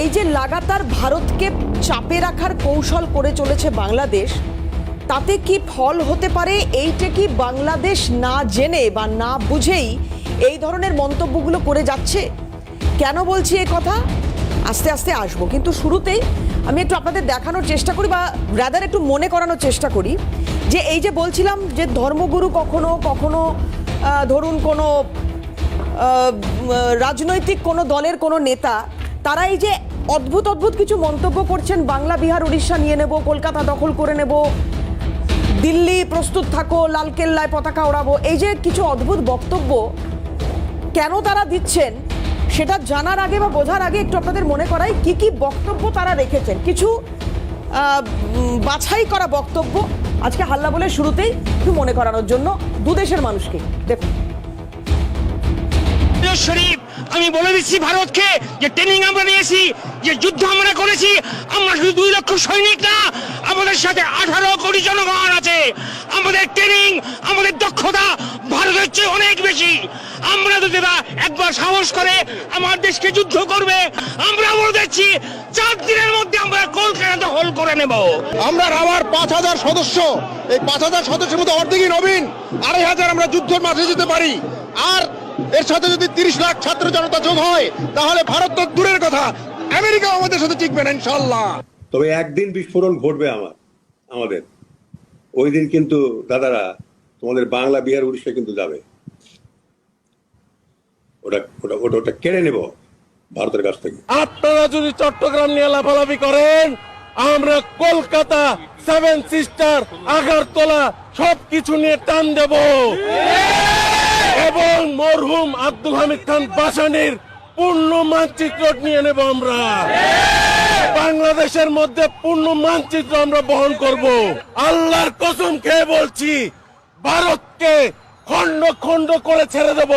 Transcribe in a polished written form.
এই যে লাগাতার ভারতকে চাপে রাখার কৌশল করে চলেছে বাংলাদেশ, তাতে কি ফল হতে পারে? এইটা কি বাংলাদেশ না জেনে বা না বুঝেই এই ধরনের মন্তব্যগুলো করে যাচ্ছে? কেন বলছি এ কথা আস্তে আস্তে আসবো, কিন্তু শুরুতেই আমি একটু আপনাদের দেখানোর চেষ্টা করি বা রাদার একটু মনে করানোর চেষ্টা করি যে এই যে বলছিলাম যে ধর্মগুরু কখনো কখনো ধরুন কোনো রাজনৈতিক কোনো দলের কোনো নেতা, তারা এই যে অদ্ভুত অদ্ভুত কিছু মন্তব্য করছেন, বাংলা বিহার উড়িষ্যা নিয়ে নেব, কলকাতা দখল করে নেব, দিল্লি প্রস্তুত থাকো, লালকেল্লায় পতাকা ওড়াবো, এই যে কিছু অদ্ভুত বক্তব্য কেন তারা দিচ্ছেন সেটা জানার আগে বা বোঝার আগে একটু আপনাদের মনে করাই কি কি বক্তব্য তারা রেখেছেন। কিছু বাছাই করা বক্তব্য আজকে হাল্লা বলে শুরুতেই একটু মনে করানোর জন্য দুদেশের মানুষকে দেখুন। শরীফ, আমি বলে দিচ্ছি ভারতকে যে ট্রেনিং আমরা নিয়েছি, যে যুদ্ধ আমরা করেছি, আমরা শুধু 2 লক্ষ সৈনিক না, আমাদের সাথে 18 কোটি জনগণ আছে। আমাদের ট্রেনিং, আমাদের দক্ষতা ভারতের চেয়ে অনেক বেশি। আমরা যদি একবার সাহস করে আমার দেশকে যুদ্ধ করবে, আমরা বলে দিচ্ছি 4 দিনের মধ্যে আমরা কলকাতা দখল করে নেব। আমরা আমার 5000 সদস্য, এই 5000 সদস্যের মধ্যে অর্ধেকই নবীন, 2500 আমরা যুদ্ধের মাঝে যেতে পারি। আর এর সাথে যদি 30 লাখ ছাত্র জনতা যোগ হয়, তাহলে ভারত তো দূরের কথা, আমেরিকা আমাদের সাথে টিকবে না ইনশাআল্লাহ। তবে একদিন বিস্ফোরণ ঘটবে আমাদের ওই দিন কিন্তু দাদারা, তোমাদের বাংলা বিহার উড়িষ্যা কিন্তু যাবে, ওটা ওটা ওটা ওটা কেড়ে নেব ভারতের কাছ থেকে। আপনারা যদি চট্টগ্রাম নিয়ে লাফালাফি করেন, আমরা কলকাতা, 7 সিস্টার, আগারতলা সবকিছু নিয়ে টান দেব এবং মরহুম আব্দুল হামিদ খান বাসানির পূর্ণ মানচিত্র নিয়ে নেব। আমরা বাংলাদেশের মধ্যে পূর্ণ মানচিত্র আমরা বহন করব। আল্লাহর কসম খেয়ে বলছি, ভারতকে খন্ড খন্ড করে ছেড়ে দেব।